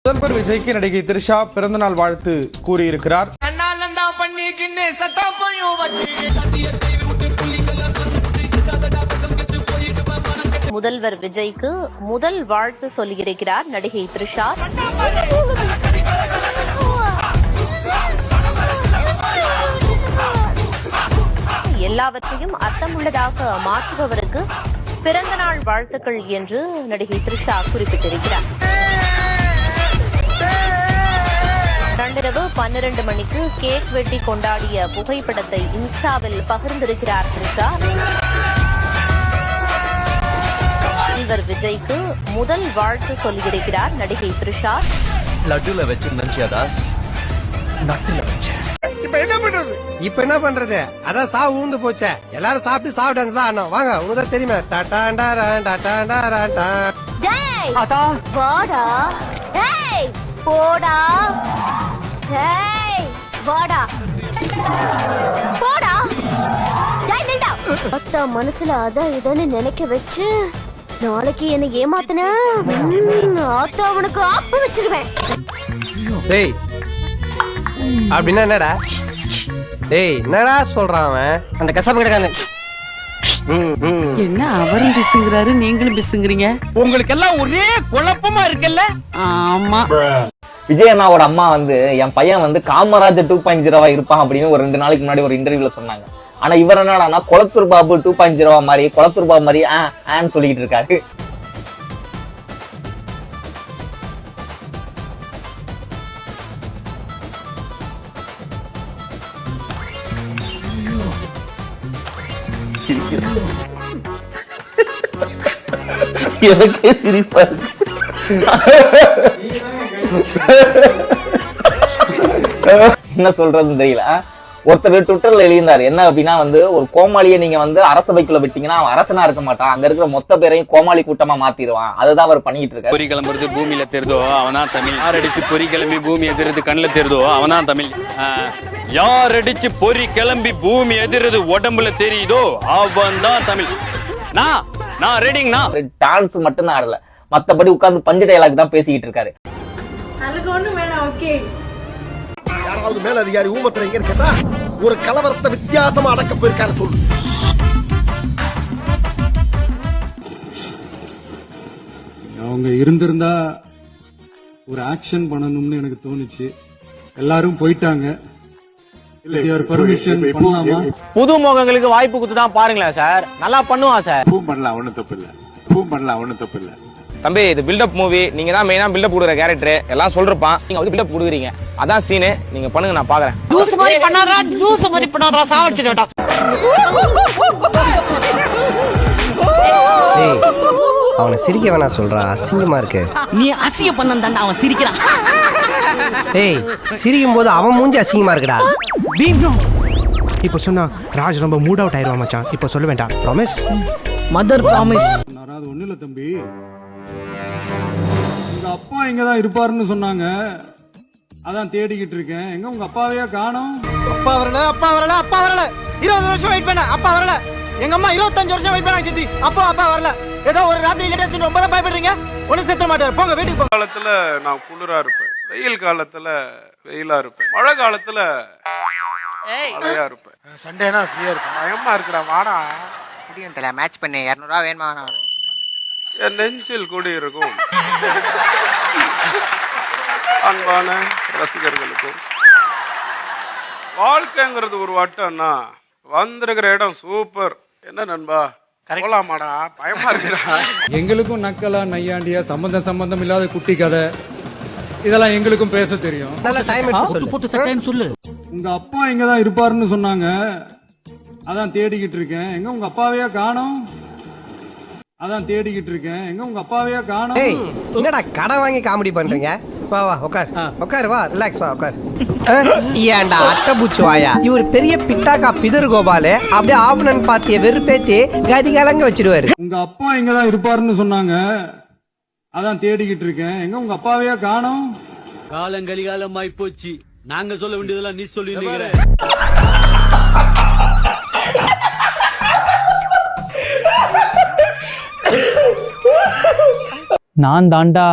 முதல்வர் விஜய்க்கு நடிகை த்ரிஷா பிறந்தநாள் வாழ்த்து கூறியிருக்கிறார். முதல்வர் விஜய்க்கு முதல் வாழ்த்து சொல்லியிருக்கிறார் நடிகை த்ரிஷா. எல்லாவற்றையும் அர்த்தமுள்ளதாக மாற்றுபவருக்கு பிறந்தநாள் வாழ்த்துக்கள் என்று நடிகை த்ரிஷா குறிப்பிட்டிருக்கிறார். நள்ளிரவு 12 மணிக்கு கேக் வெட்டி கொண்டாடிய புகைப்படத்தை இன்ஸ்டாவில் பகிர்ந்திருக்கிறார் த்ரிஷா. முதல்வர் விஜய்க்கு முதல் வாழ்த்து சொல்லியிருக்கிறார் நடிகை த்ரிஷா. லட்டுல வச்சு நஞ்சியாதாஸ் நட்டுல வச்சேன். இப்ப என்ன பண்றது? அதான் சாவு ஊந்து போச்சே. எல்லாரும் சாப்பிட்டு சாவு டான்ஸ் தான் ஆடணும். வாங்க, உங்களுக்கு தெரியுமே. போடா போடா போடா அத்தா மனசுல அதான் இதன்னு நினைக்க வச்சு நாளைக்கு என்ன ஏமாத்தின அத்தா அவனுக்கு ஆப்பு வச்சிருவேன். டேய் அப்படின்னா என்னடா? டேய் என்னடா சொல்றான் அவன்? அந்த கசாப்பு கிடக்கான என்ன அவரும் பிசுங்கிறாரு, நீங்களும் பிசுங்கிறீங்க. உங்களுக்கு எல்லாம் ஒரே குழப்பமா இருக்குல்ல? ஆமா. விஜய் அண்ணாவோட அம்மா வந்து என் பையன் வந்து காமராஜர் 2.0 இருப்பான் அப்படின்னு ஒரு 2 நாளைக்கு முன்னாடி ஒரு இன்டர்வியூல சொன்னாங்க. ஆனா இவர் என்னடானா கொளத்தூர் பாபு 2.0 மாதிரி கொளத்தூர் பாபு மாதிரி ஆன்னு சொல்லிக்கிட்டு இருக்காரு. எனக்கே சிரிப்பா இருக்கு. என்ன சொல்றதுன்னு தெரியல. ஒருத்தர் ட்விட்டர்ல எழுதினார் என்ன அப்படின்னா வந்து ஒரு கோமாளியை நீங்க வந்து அரசபைக்குள்ள விட்டீங்கன்னா அவன் அரசனா இருக்க மாட்டான், அங்க இருக்கிற மொத்த பேரையும் கோமாளி கூட்டமா மாத்திடுவான். அதுதான் அவர் பண்ணிட்டு இருக்காரு. பொறி கிளம்புறது பூமியில தெரிதோ அவனா தமிழ். யார் அடிச்சு பொறி கிளம்பி பூமி எதிர்றது கண்ணுல தெரிதோ அவனா தமிழ். யார் அடிச்சு பொறி கிளம்பி பூமி எதிர்றது உடம்புல தெரியுதோ அவன் தான் தமிழ். நான் ரெடிங்கண்ணா. டான்ஸ் மட்டும் தான் ஆடல, மத்தபடி உட்கார்ந்து பஞ்சு டயலாக் தான் பேசிக்கிட்டு இருக்காரு. யாராவது மேல அதிகாரி ஊமத்துல எங்க இருக்கா? ஒரு கலவரத்தை வித்தியாசமா அடக்க போயிருக்காரு சொல்லு. அவங்க இருந்திருந்தா ஒரு ஆக்ஷன் பண்ணணும்னு எனக்கு தோணுச்சு. எல்லாரும் போயிட்டாங்க. பர்மிஷன் பண்ணலாமா? புது முகங்களுக்கு வாய்ப்பு கொடுத்துதான் பாருங்களேன் சார், நல்லா பண்ணுவான் சார். பண்ணலாம், ஒண்ணும் தப்பு இல்ல. தம்பி இது பில்டப் மூவி, நீங்க தான் மெயினா பில்டப் கொடுக்குற கேரக்டர், எல்லாம் சொல்றப்பான், நீங்க வந்து பில்டப் கொடுக்குறீங்க, அதான் சீனு. நீங்க பண்ணுங்க, நான் பாக்குறேன். லூஸ் மாதிரி பண்ணாதடா சாவடிச்சிட்டடா. டேய் அவனை சிரிக்க வேணா சொல்றா, அசிங்கமா இருக்கு. நீ அசிங்க பண்ணந்தாண்டா அவன் சிரிக்கிறான். டேய் சிரிக்கும் போது அவன் மூஞ்சி அசிங்கமா இருக்குடா. இப்ப சொன்னா ராஜ் ரொம்ப மூட் அவுட் ஆயிருவா மச்சான். இப்ப சொல்ல வேண்டாம். ப்ராமிஸ். Mother promise. யாராவது ஒண்ணு இல்ல தம்பி, உங்க அப்பா இங்கதான் இருப்பாருன்னு சொன்னாங்க, அதான் தேடிக்கிட்டு இருக்கேன். எங்க உங்க அப்பாவையா காணோம்? அப்பா வரல 20 வருஷம் வெயிட் பண்ண, அப்பா வரல. எங்க அம்மா 25 வருஷம் வெயிட் பண்ணாங்க சித்தி, அப்பா வரல. ஏதோ ஒரு ராத்திரி லேட்டா ரொம்ப தான் பயப்படுறீங்க, ஒண்ணு செத்த மாட்டாரு, போங்க வீட்டுக்கு போங்க. காலத்துல நான் குளிரா இருப்பேன், வெயில் காலத்துல வெயிலா இருப்பேன், மழை காலத்துல மழையா இருப்பேன், சண்டேனா ஃப்ரீயா இருப்பேன். பயமா இருக்குடா, வாடா மேட்ச் பண்ணு. 200 ரூபா வேணுமா? என் நெஞ்சில் கூடி இருக்கும் அன்பான ரசிகர்களுக்கும். வாழ்க்கைங்கிறது ஒரு வட்டம்னா வந்திருக்கிற இடம் சூப்பர். என்ன நண்பா போலாமாடா? பயமா இருக்குடா. எங்களுக்கும் நக்கலா நையாண்டியா சம்பந்தம் இல்லாத குட்டி கதை இதெல்லாம் எங்களுக்கும் பேச தெரியும். நல்ல டைம் எடுத்து சொல்லு. உங்க அப்பா இங்கதான் இருப்பாருன்னு சொன்னாங்க, அதான் தேடிக்கிட்டு இருக்கேன். எங்க உங்க அப்பாவையா காணோம்? எங்க உங்க அப்பாவையா காணோம்? டேய் என்னடா கடன் வாங்கி காமெடி பண்றீங்க? வா உட்கார் வா, ரிலாக்ஸ் வா, உட்கார். ஏன்டா அட்டபூச்சி வாயா, இவர் பெரிய பிட்டாக்கா பிதர் கோபாலு அப்படியே ஆவணன் பாத்திய வெறுப்பேத்தி கதி கலங்க வச்சிடுவாரு. உங்க அப்பா இங்கதான் இருப்பாருன்னு சொன்னாங்க, அதான் தேடிக்கிட்டு இருக்கேன். எங்க உங்க அப்பாவையா காணோம்? காலங்கலிகாலமாய் போச்சு, நாங்க சொல்ல வேண்டியதெல்லாம் நீ சொல்லி. நான் தாண்டா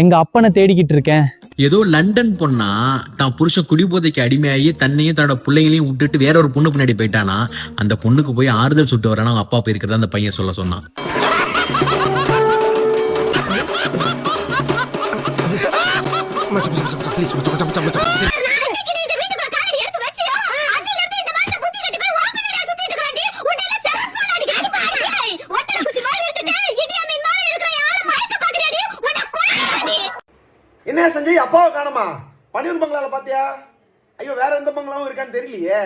எங்க அப்பனை தேடிக்கிட்டு இருக்கேன். ஏதோ லண்டன் பொண்ணா தான் புருஷன் குடிபோதைக்கு அடிமையாகி தன்னையும் தன்னோட பிள்ளைங்களையும் விட்டுட்டு வேற ஒரு பொண்ணு பின்னாடி போயிட்டானா, அந்த பொண்ணுக்கு போய் ஆறுதல் சுட்டு வரானா அவங்க அப்பா போயிருக்கிறதா அந்த பையன் சொல்ல சொன்னான். என்ன சஞ்சய், அப்பாவை காணமா? பனியூர் பங்களால பாத்தியா? ஐயோ, வேற எந்த பங்களாவும் இருக்கான்னு தெரியலையே.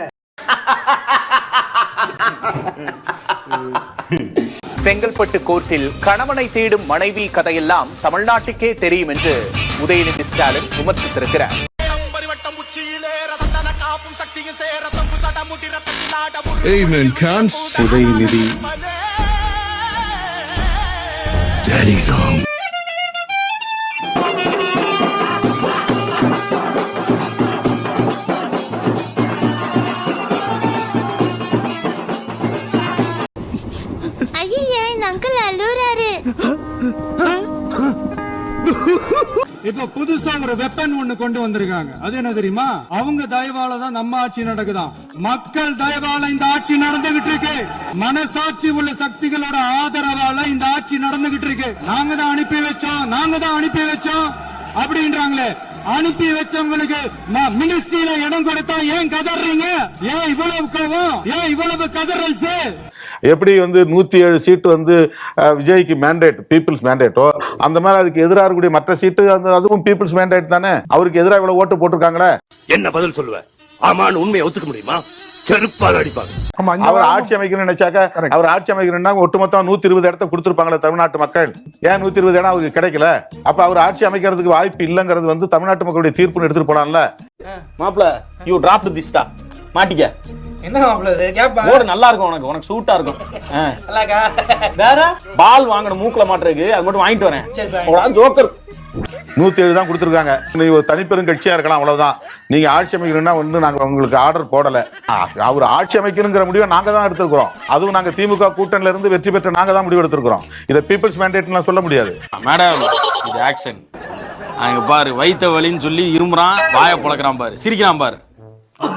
செங்கல்பட்டு கோர்ட்டில் கணவனை தேடும் மனைவி கதையெல்லாம் தமிழ்நாட்டுக்கே தெரியும் என்று உதயநிதி ஸ்டாலின் விமர்சித்திருக்கிறார். உதயநிதி ஐயா, இந்த அங்கிள் அழுறாரு. இப்ப புதுசா ஒரு வெப்பன் ஒண்ணு கொண்டு வந்திருக்காங்க. அது என்ன தெரியுமா? அவங்க தயவால தான் நம்ம ஆட்சி நடக்குதாம். மக்கள் தயவால இந்த ஆட்சி நடந்துகிட்டு இருக்கு. மனசாட்சி உள்ள சக்திகளோட ஆதரவால இந்த ஆட்சி நடந்துகிட்டு இருக்கு. நாங்க தான் அனுப்பி வச்சோம் அப்படின்றாங்களே. அனுப்பி வச்சவங்களுக்கு மினிஸ்ட்ரியில இடம் கொடுத்தா ஏன் கதறீங்க? ஏன் இவ்வளவு கோவம்? ஏன் இவ்வளவு கதறல்ஸ்? எப்படி 107 சீட்டு விஜய்க்கு மேண்டேட், பீப்புள்ஸ் மேண்டேட்டோ, அந்த மாதிரி அதுக்கு எதிராக இருக்கக்கூடிய மற்ற சீட்டு அதுவும் பீப்புள்ஸ் மேண்டேட் தானே. அவருக்கு எதிராக இவ்வளவு ஓட்டு போட்டிருக்காங்களே. என்ன பதில் சொல்லுவேன்? ஆமான்னு உண்மையை ஒத்துக்க முடியுமா? செருப்பால் அடிப்பாங்க. அவர் ஆட்சி அமைக்கணும்னு நினைச்சாக்க, அவர் ஆட்சி அமைக்கணும்னா ஒட்டுமொத்தம் 120 இடத்த கொடுத்திருப்பாங்களே தமிழ்நாட்டு மக்கள். ஏன் 120 இடம் அவருக்கு கிடைக்கல? அப்ப அவர் ஆட்சி அமைக்கிறதுக்கு வாய்ப்பு இல்லங்கிறது தமிழ்நாட்டு மக்களுடைய தீர்ப்புன்னு எடுத்துட்டு போனான்ல. மாப்ள யூ டிராப் திஸ்டா மாட்டிக்க. என்ன மாப்பிள்ள இது? கேப்பா. ஓடு நல்லா இருக்கும், உனக்கு சூட்டா இருக்கும். நல்லாக்கா. வேற பால் வாங்கணும் மூக்குல மாட்டுறதுக்கு, அது மட்டும் வாங்கிட்டு வரேன். ஜோக்கர் 107 தான் கொடுத்துருக்காங்க. நீங்க ஒரு தனிப்பெரும் கட்சியா இருக்கலாம், அவ்வளவுதான். நீங்க ஆட்சி அமைக்கணும்னா நாங்க உங்களுக்கு ஆர்டர் போடல. அவர் ஆட்சி அமைக்கணுங்கிற முடிவை நாங்க தான் எடுத்துக்கிறோம். அதுவும் நாங்க திமுக கூட்டணியில இருந்து வெற்றி பெற்ற நாங்க தான் முடிவு எடுத்திருக்கிறோம். இதை பீப்புள்ஸ் மேண்டேட்லாம் சொல்ல முடியாது. மேடம் இது ஆக்ஷன். அங்க பாரு, வைத்த வலின்னு சொல்லி இருமுறான், வாயை புழக்கிறான் பாரு, சிரிக்கிறான் பாரு.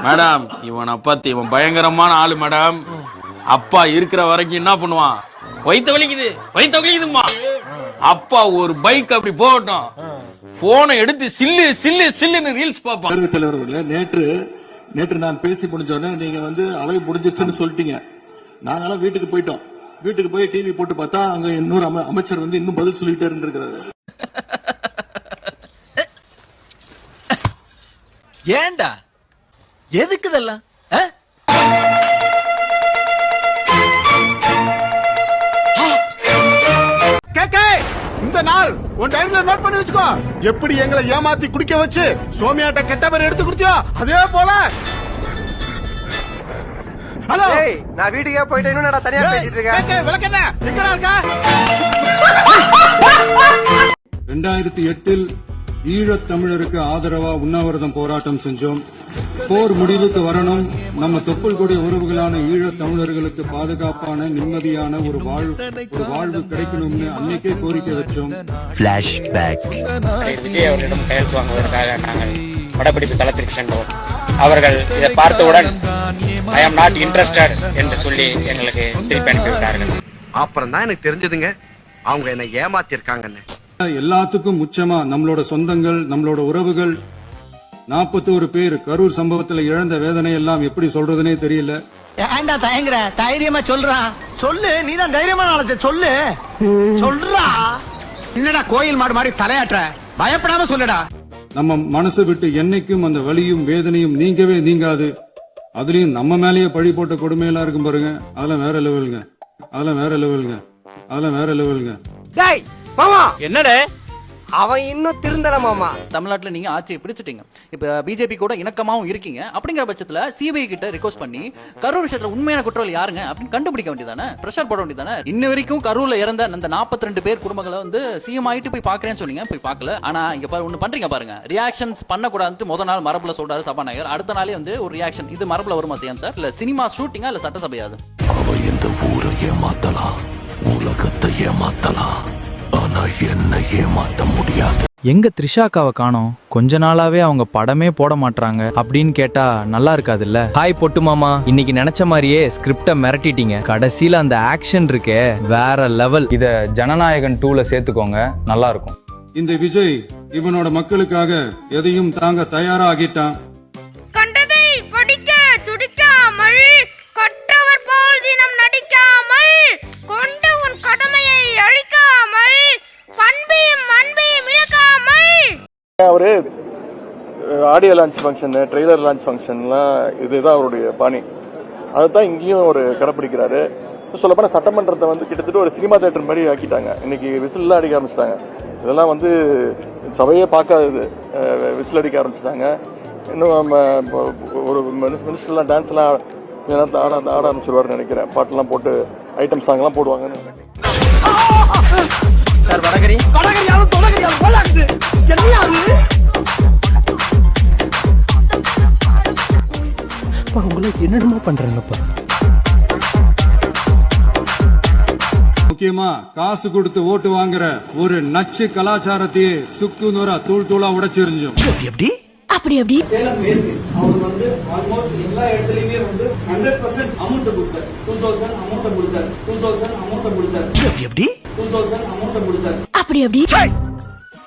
மேடம் இவனை பத்தி, இவன் பயங்கரமான ஆளு மேடம். அப்பா இருக்கிற வரைக்கும் என்ன பண்ணுவான்? வைத்த வலிக்குதுமா, அப்பா ஒரு பைக் அப்படி போகட்டும், போனை எடுத்து சில்லுன்னு ரீல்ஸ் பார்ப்பான். தலைவர்களே, நேற்று நான் பேசி முடிஞ்சோடனே நீங்க அவை முடிஞ்சிருச்சுன்னு சொல்லிட்டீங்க. நாங்களாம் வீட்டுக்கு போயிட்டோம். வீட்டுக்கு போய் டிவி போட்டு பார்த்தா அங்க இன்னொரு அமைச்சர் இன்னும் பதில் சொல்லிட்டே இருந்திருக்கிறாரு. ஏண்டா எதுக்கு இதெல்லாம்? இந்த நாள் உன் டைரியில நோட் பண்ணி வச்சுக்கோ. எப்படி எங்களை ஏமாத்தி குடிக்க வச்சு சோமியாட்ட கெட்ட பேர் எடுத்து குடிச்சியோ அதே போல. ஹலோ, நான் வீட்டுக்கே போயிட்டு இன்னும் தனியா பேசிட்டு இருக்கேன். விளக்கண்ண எங்கடா இருக்கா? 2008 ஈழத் தமிழருக்கு ஆதரவா உண்ணாவிரதம் போராட்டம் செஞ்சோம். போர் முடிவுக்கு வரணும், நம்ம தொப்புள் கொடி உறவுகளான ஈழத் தமிழர்களுக்கு பாதுகாப்பான நிம்மதியான ஒரு வாழ்வு கிடைக்கணும்னு அன்னைக்கே கோரிக்கை வச்சோம். விஜய் அவர்களிடம் கையெழுத்து வாங்குவதற்காக நாங்கள் படப்பிடிப்பு தளத்திற்கு சென்றோம். அவர்கள் இதை பார்த்தவுடன் ஐ ஆம் நாட் இன்ட்ரெஸ்டட் என்று சொல்லி எங்களுக்கு திருப்பி அனுப்பிவிட்டார்கள். அப்புறம் தான் எனக்கு தெரிஞ்சதுங்க, அவங்க என்ன ஏமாத்தி இருக்காங்கன்னு. எல்லாத்துக்கும் உச்சமா நம்மளோட சொந்தங்கள், நம்மளோட உறவுகள் 41 பேர் கரூர் சம்பவத்துல இழந்த வேதனை எல்லாம் எப்படி சொல்றதுனே தெரியல. ஏன்டா தயங்குற? தைரியமா சொல்றான். சொல்லு, நீதான் தைரியமான ஆளு. சொல்லு சொல்றா. என்னடா கோயில் மாடு மாதிரி தலையாட்டுற? பயப்படாம சொல்லுடா. நம்ம மனசு விட்டு என்னைக்கும் அந்த வலியும் வேதனையும் நீங்கவே நீங்காது. அதுலயும் நம்ம மேலேயே பழி போட்ட கொடுமையெல்லாம் இருக்கும் பாருங்க, அதெல்லாம் வேற லெவலுங்க. டேய் மாமா, என்னடே அவன் இன்னும் திருந்தல மாமா. தமிழ்நாட்டுல நீங்க ஆட்சியை பிடிச்சிட்டீங்க. இப்ப பிஜேபி கூட இணக்கமாவும் இருக்கீங்க. அப்படிங்கிற பட்சத்துல சிபிஐ கிட்ட ரிக்வெஸ்ட் பண்ணி கரூர் விஷயத்துல உண்மையான குற்றவாளி யாருங்க அப்படின்னு கண்டுபிடிக்க வேண்டியதானே, பிரஷர் போட வேண்டியதானே. இன்ன வரைக்கும் கரூர்ல இறந்த அந்த 42 பேர் குடும்பங்களை சிஎம் ஆயிட்டு போய் பாக்குறேன்னு சொன்னீங்க, போய் பார்க்கல. ஆனா இங்க பாரு ஒண்ணு பண்றீங்க பாருங்க, ரியாக்ஷன்ஸ் பண்ணக்கூடாதுன்னு முதல் நாள் மரபுல சொல்றாரு சபாநாயகர், அடுத்த நாளே ஒரு ரியாக்ஷன். இது மரபுல வருமா சிஎம் சார்? இல்ல சினிமா ஷூட்டிங்கா இல்ல சட்டசபையாது? அவ இந்த ஊரை ஏமாத்தலாம், உலகத்தை ஏமாத்தலாம், ஆனா என்ன ஏமாத்த முடியாது. எங்க த்ரிஷாக்காவை காணோம், கொஞ்ச நாளாவே அவங்க படமே போட மாட்டாங்க அப்படின்னு கேட்டா நல்லா இருக்காதுல்ல. ஹாய் பொட்டு மாமா, இன்னைக்கு நினைச்ச மாதிரியே ஸ்கிரிப்ட மிரட்டிட்டீங்க. கடைசியில அந்த ஆக்ஷன் இருக்கே வேற லெவல். இத ஜனநாயகன் 2ல சேர்த்துக்கோங்க, நல்லா இருக்கும். இந்த விஜய் இவனோட மக்களுக்காக எதையும் தாங்க தயாராகிட்டான். கண்டதை படிக்க துடிக்காமல், கற்றவர் போல் தினம் நடிக்காமல், கொண்டு உன் கடமையை அழிக்காமல், பண்பையும் அன்பையும் இழக்காமல். அவரு audio launch function, trailer launch ஃபங்க்ஷன்லாம் இதுதான் அவருடைய பாணி. அதுதான் இங்கேயும் ஒரு கடைப்பிடிக்கிறாரு. சொல்லப்போனால் சட்டமன்றத்தை வந்து கிட்டத்தட்ட ஒரு சினிமா தேட்டர் மாதிரி ஆக்கிட்டாங்க. இன்னைக்கு விசில்லாம் அடிக்க ஆரம்பிச்சிட்டாங்க. இதெல்லாம் வந்து சபையே பார்க்காதது, விசில் அடிக்க ஆரம்பிச்சிட்டாங்க. இன்னும் ஒரு மினிஸ்டர்லாம் டான்ஸ்லாம் ஆட ஆரம்பிச்சிருவாருன்னு நினைக்கிறேன். பாட்டெல்லாம் போட்டு ஐட்டம் சாங்லாம் போடுவாங்கன்னு நினைக்கிறேன். என்னென்னமோ பண்றாங்கப்பா. முக்கியமா காசு கொடுத்து ஓட்டு வாங்குற ஒரு நச்சு கலாச்சாரத்தையே சுக்கு நூறா தூள் தூளா உடைச்சிருந்தோம். எப்படி அப்படி அப்படி அவர் வந்து ஆல்மோஸ்ட் எல்லா இடத்துலயுமே வந்து 100% அமௌண்ட் கொடுத்தார். 2000 அமௌண்ட் கொடுத்தார். 2000 அமௌண்ட் கொடுத்தார். எப்படி 2000 அமௌண்ட் கொடுத்தார். அப்படி அப்படி.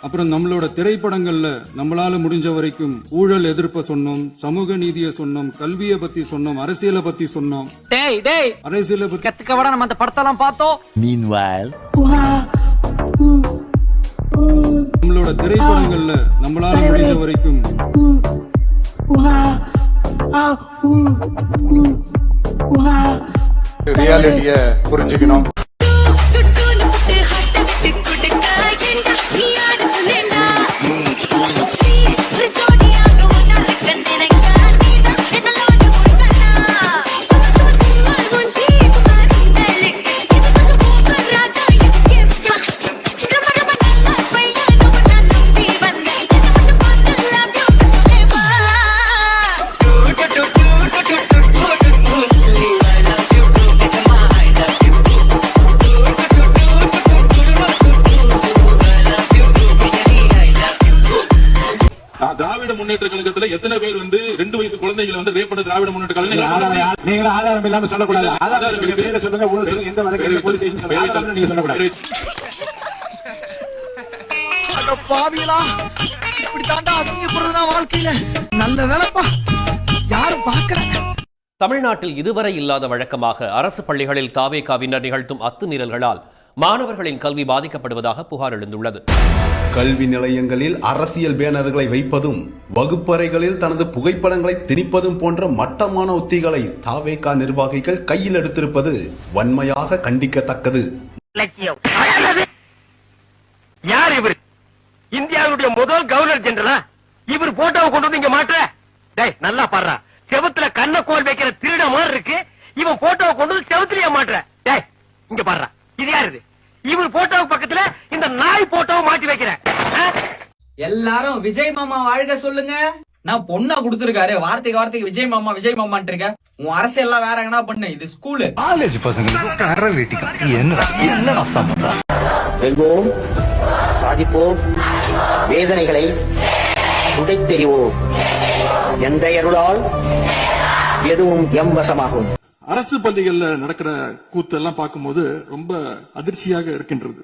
அப்புறம் நம்மளோட திரைப்படங்கள்ல நம்மளால முடிஞ்ச வரைக்கும் ஊழல் எதிர்ப்ப சொன்னோம், சமூக நீதியை சொன்னோம், கல்வியை பத்தி சொன்னோம், அரசியலை பத்தி சொன்னோம். அரசியலை பத்தி கத்துக்கவட நம்ம அந்த படத்தெல்லாம் பார்த்தோம். நம்மளோட திரைப்படங்கள்ல நம்மளால முடிஞ்ச வரைக்கும் ரியாலிட்டிய புரிஞ்சுக்கணும். திராவிட முன்னேற்ற கழகத்துல எத்தனை பேர் வந்து 2 வயசு குழந்தைகளை வந்து ரேப் பண்ண திராவிட முன்னேற்ற கழகம்? நீங்க ஆதாரம் இல்லாம சொல்லக்கூடாது. ஆதாரம் பேரை சொல்லுங்க, ஊழல் சொல்லுங்க, எந்த வழக்கு போலீஸ் ஸ்டேஷன் சொல்லுங்க, நீங்க சொல்லக்கூடாது. பாவிகளா, இப்படி தாண்டா அசிங்கப்படுறதுனா வாழ்க்கையில. நல்ல வேலைப்பா, யாரும் பார்க்கறாங்க. தமிழ்நாட்டில் இதுவரை இல்லாத வழக்கமாக அரசு பள்ளிகளில் தாவேகாவினர் நிகழ்த்தும் அத்துமீறல்களால் மாணவர்களின் கல்வி பாதிக்கப்படுவதாக புகார் எழுந்துள்ளது. கல்வி நிலையங்களில் அரசியல் பேனர்களை வைப்பதும், வகுப்பறைகளில் தனது புகைப்படங்களை திணிப்பதும் போன்ற மட்டமான உத்திகளை தாவேகா நிர்வாகிகள் கையில் எடுத்திருப்பது வன்மையாக கண்டிக்கத்தக்கது. யார் இவர்? இந்தியாவுடைய முதல் கவர்னர் ஜெனரலா? இவர் போட்டோவை கொண்டு வந்து இங்க மாற்ற? டேய், நல்லா பாடுறா. செவத்துல கண்ணக்கோல் வைக்கிற திருட மாதிரி இருக்கு. இவன் போட்டோவை கொண்டு வந்து செவத்துலயே மாற்ற. டேய், இங்க பாடுறா. இது யாரு? இவர் போட்டோவுக்கு பக்கத்துல இந்த நாய் போட்டோவை மாட்டி வைக்கிறேன். எல்லாரும் விஜய் மாமா வாழ்க சொல்லுங்க. நான் பொண்ணா கொடுத்திருக்காரு, வார்த்தைக்கு வார்த்தைக்கு விஜய் மாமா விஜய் மாமான் இருக்க. உன் அரசியல் எல்லாம் வேற எங்கனா பண்ணு. இது ஸ்கூலு. காலேஜ் பசங்களுக்கு கர வெட்டிக்கா என்ன சம்பந்தம்? வெல்வோம், சாதிப்போம், வேதனைகளை உடைத்தெறிவோம். எந்த அருளால் எதுவும் எம்பசமாகும். அரசு பள்ளிகள்ல நடக்கிற கூத்தெல்லாம் பார்க்கும்போது ரொம்ப அதிர்ச்சியாக இருக்கின்றது.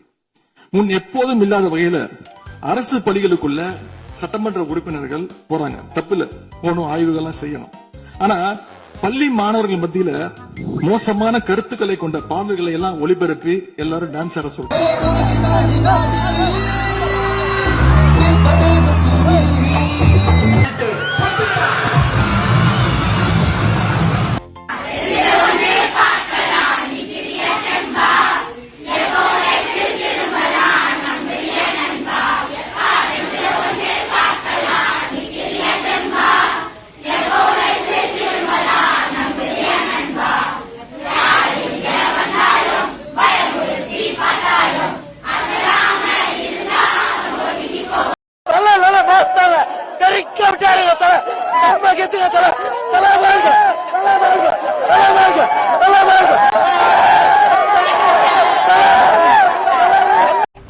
முன் எப்போதும் இல்லாத வகையில அரசு பள்ளிகளுக்குள்ள சட்டமன்ற உறுப்பினர்கள் போறாங்க. தப்பில்ல, போகணும், ஆய்வுகள்லாம் செய்யணும். ஆனா பள்ளி மாணவர்கள் மத்தியில மோசமான கருத்துக்களை கொண்ட பாடல்களை எல்லாம் ஒளிபரப்பி எல்லாரும் டான்ஸ் ஆட சொல்றாங்க.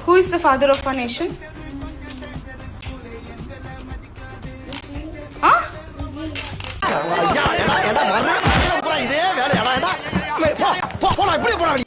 Who is the father of our nation? இதே வேலை போலாம் இப்படி போலாம்.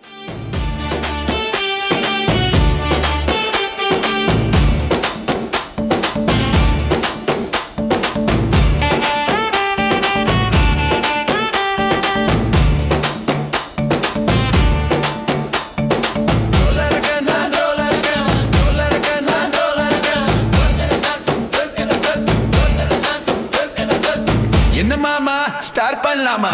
என்ன மாமா ஸ்டார்ட் பண்ணலாமா?